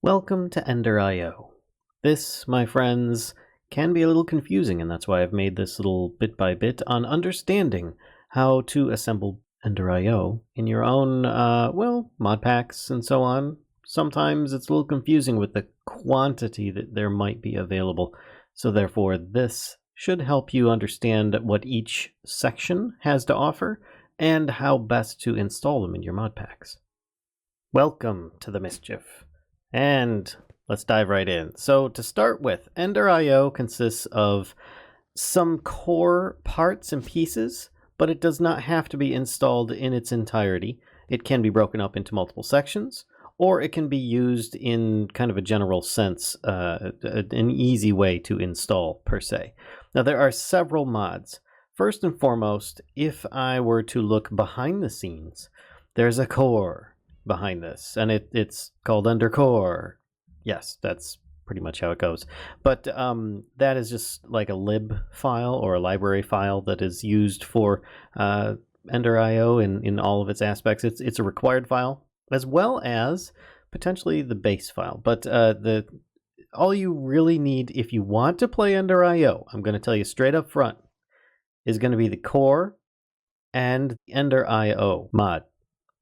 Welcome to Ender.io. This, my friends, can be a little confusing, and that's why I've made this little bit by bit on understanding how to assemble Ender.io in your own, mod packs and so on. Sometimes it's a little confusing with the quantity that there might be available, so therefore this should help you understand what each section has to offer and how best to install them in your mod packs. Welcome to the Mischief. And let's dive right in. So to start with, Ender.io consists of some core parts and pieces, but it does not have to be installed in its entirety. It can be broken up into multiple sections, or it can be used in kind of a general sense, an easy way to install per se. Now there are several mods. First and foremost, if I were to look behind the scenes, there's a core behind this, and it's called Ender Core. Yes, that's pretty much how it goes. But that is just like a lib file or a library file that is used for Ender.io in all of its aspects. It's a required file as well as potentially the base file. But all you really need if you want to play Ender.io, I'm going to tell you straight up front, is going to be the core and the Ender.io mod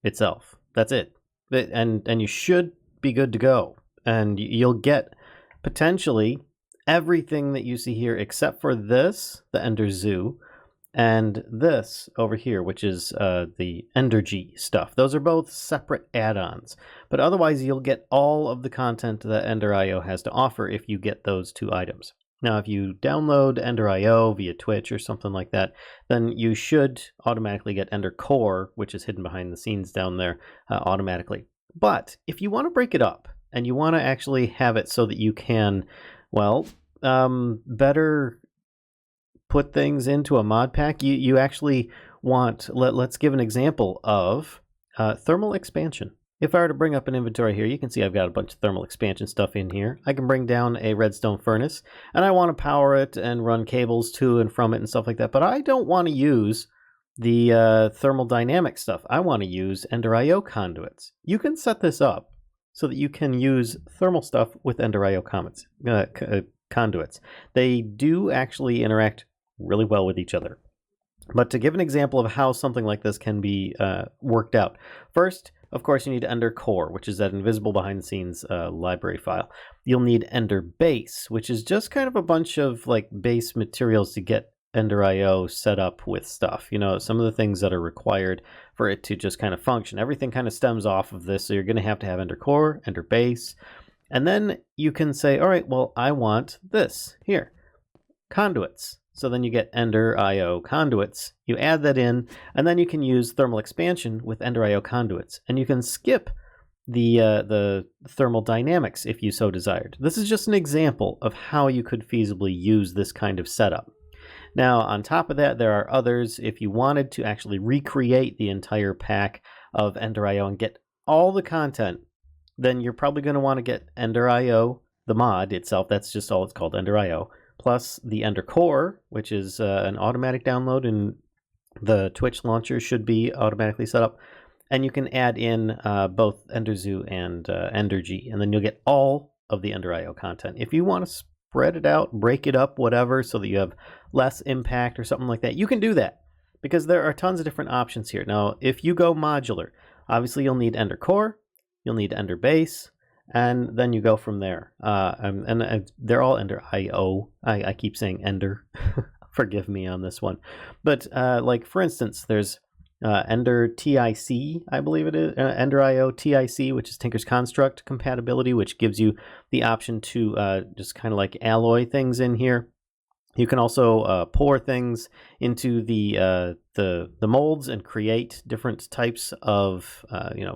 itself. That's it. And you should be good to go. And you'll get potentially everything that you see here except for this, the Ender Zoo, and this over here, which is the Endergy stuff. Those are both separate add-ons. But otherwise, you'll get all of the content that Ender.io has to offer if you get those two items. Now, if you download Ender.io via Twitch or something like that, then you should automatically get Ender Core, which is hidden behind the scenes down there, automatically. But if you want to break it up and you want to actually have it so that you can, better put things into a mod pack, you actually want, let's give an example of thermal expansion. If I were to bring up an inventory here, you can see I've got a bunch of thermal expansion stuff in here. I can bring down a redstone furnace, and I want to power it and run cables to and from it and stuff like that. But I don't want to use the thermal dynamic stuff. I want to use Ender.io conduits. You can set this up so that you can use thermal stuff with Ender.io conduits. They do actually interact really well with each other. But to give an example of how something like this can be worked out, first, of course, you need Ender Core, which is that invisible behind-the-scenes library file. You'll need Ender Base, which is just kind of a bunch of like base materials to get Ender.io set up with stuff. You know, some of the things that are required for it to just kind of function. Everything kind of stems off of this, so you're going to have Ender Core, Ender Base, and then you can say, all right, well, I want this here, conduits. So then you get Ender.io conduits, you add that in, and then you can use thermal expansion with Ender.io conduits. And you can skip the thermal dynamics if you so desired. This is just an example of how you could feasibly use this kind of setup. Now, on top of that, there are others. If you wanted to actually recreate the entire pack of Ender.io and get all the content, then you're probably going to want to get Ender.io, the mod itself. That's just all it's called, Ender.io. Plus the Ender Core, which is an automatic download, and the Twitch launcher should be automatically set up. And you can add in both Ender Zoo and Endergy, and then you'll get all of the Ender.io content. If you want to spread it out, break it up, whatever, so that you have less impact or something like that, you can do that, because there are tons of different options here. Now, if you go modular, obviously you'll need Ender Core, you'll need Ender Base, and then you go from there. And they're all Ender.io. I keep saying Ender. Forgive me on this one. But like, for instance, there's Ender TIC, I believe it is. Ender.io TIC, which is Tinker's Construct compatibility, which gives you the option to just kind of like alloy things in here. You can also pour things into the molds and create different types of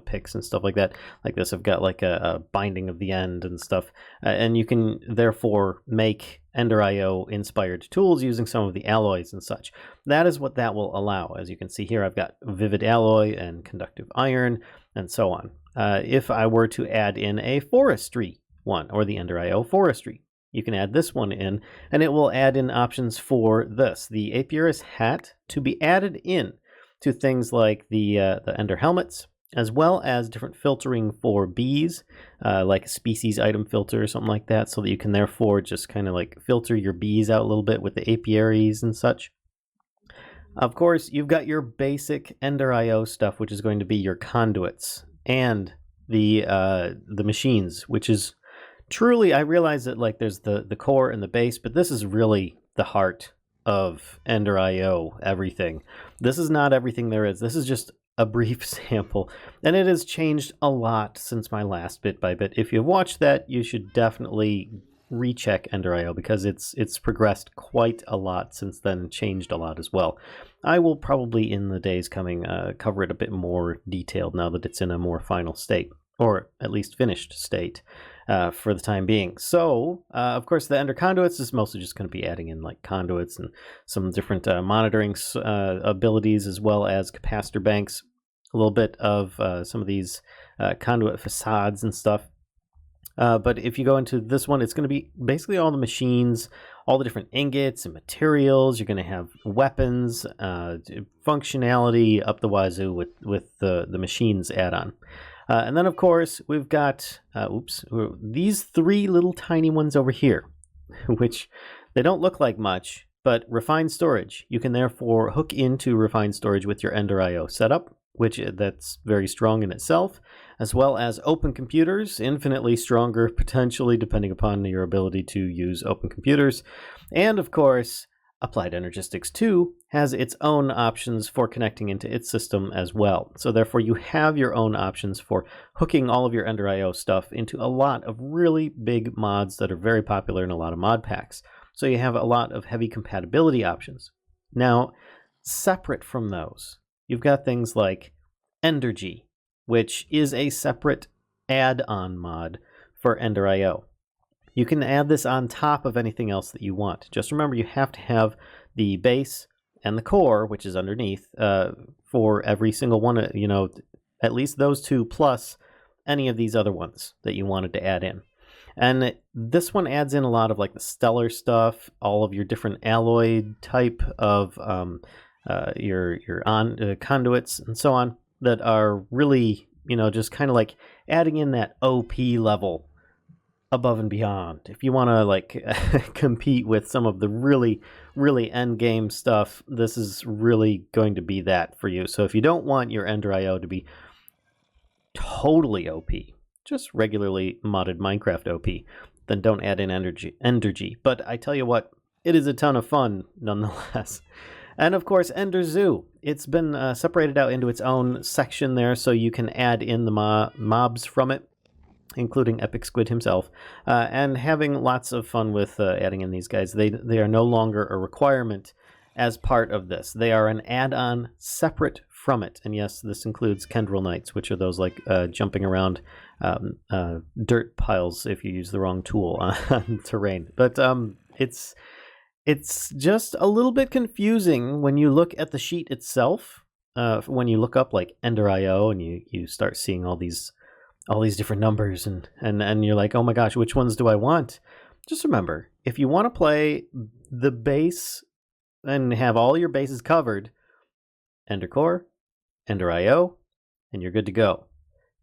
picks and stuff like that. Like this, I've got like a binding of the end and stuff, and you can therefore make Ender.io inspired tools using some of the alloys and such. That is what that will allow. As you can see here, I've got vivid alloy and conductive iron and so on. If I were to add in a forestry one, or the Ender.io forestry, you can add this one in, and it will add in options for this, the Apiarist hat, to be added in to things like the Ender helmets, as well as different filtering for bees, like a species item filter or something like that, so that you can therefore just kind of like filter your bees out a little bit with the apiaries and such. Of course, you've got your basic Ender IO stuff, which is going to be your conduits and the machines, which is truly, I realize that like there's the core and the base, but this is really the heart of Ender IO everything. This is not everything there is. This is just a brief sample, and it has changed a lot since my last Bit by Bit. If you've watched that, you should definitely recheck Ender IO because it's progressed quite a lot since then, changed a lot as well. I will probably in the days coming cover it a bit more detailed now that it's in a more final state, or at least finished state for the time being. So, of course, the Ender conduits is mostly just going to be adding in like conduits and some different monitoring abilities, as well as capacitor banks, a little bit of some of these conduit facades and stuff. But if you go into this one, it's going to be basically all the machines, all the different ingots and materials. You're going to have weapons, functionality up the wazoo with the machines add-on. And then, of course, we've got, these three little tiny ones over here, which they don't look like much, but refined storage. You can therefore hook into refined storage with your Ender IO setup, which that's very strong in itself, as well as open computers, infinitely stronger potentially depending upon your ability to use open computers. And of course, Applied Energistics 2 has its own options for connecting into its system as well. So therefore you have your own options for hooking all of your Ender IO stuff into a lot of really big mods that are very popular in a lot of mod packs. So you have a lot of heavy compatibility options. Now, separate from those, you've got things like Endergy, which is a separate add-on mod for Ender IO. You can add this on top of anything else that you want. Just remember, you have to have the base and the core, which is underneath, for every single one, at least those two plus any of these other ones that you wanted to add in. And this one adds in a lot of like the stellar stuff, all of your different alloy type of your conduits and so on that are really, just kind of like adding in that OP level above and beyond. If you want to like compete with some of the really, really end game stuff, this is really going to be that for you. So if you don't want your Ender IO to be totally OP, just regularly modded Minecraft OP, then don't add in Endergy. But I tell you what, it is a ton of fun nonetheless. And of course, Ender Zoo. It's been separated out into its own section there, so you can add in the mobs from it, including Epic Squid himself, and having lots of fun with adding in these guys. They are no longer a requirement as part of this. They are an add-on separate from it. And yes, this includes Kendril Knights, which are those like jumping around dirt piles if you use the wrong tool on terrain. But it's just a little bit confusing when you look at the sheet itself. When you look up like Ender IO and you start seeing all these different numbers and you're like, oh my gosh, which ones do I want? Just remember, if you want to play the base and have all your bases covered, Ender Core, Ender IO, and you're good to go.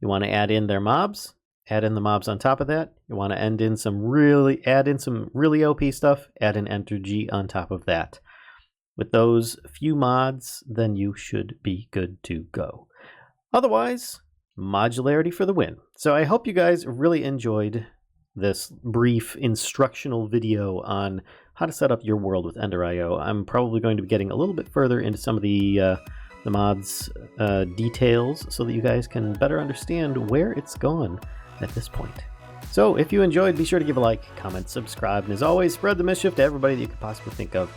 You want to add in their mobs, add in the mobs on top of that. You want to add in some really OP stuff, add in Endergy on top of that. With those few mods, then you should be good to go. Otherwise, modularity for the win. So I hope you guys really enjoyed this brief instructional video on how to set up your world with Ender IO. I'm probably going to be getting a little bit further into some of the mods details so that you guys can better understand where it's gone at this point. So if you enjoyed, be sure to give a like, comment, subscribe, and as always, spread the mischief to everybody that you could possibly think of.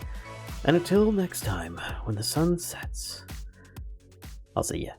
And until next time, when the sun sets, I'll see ya.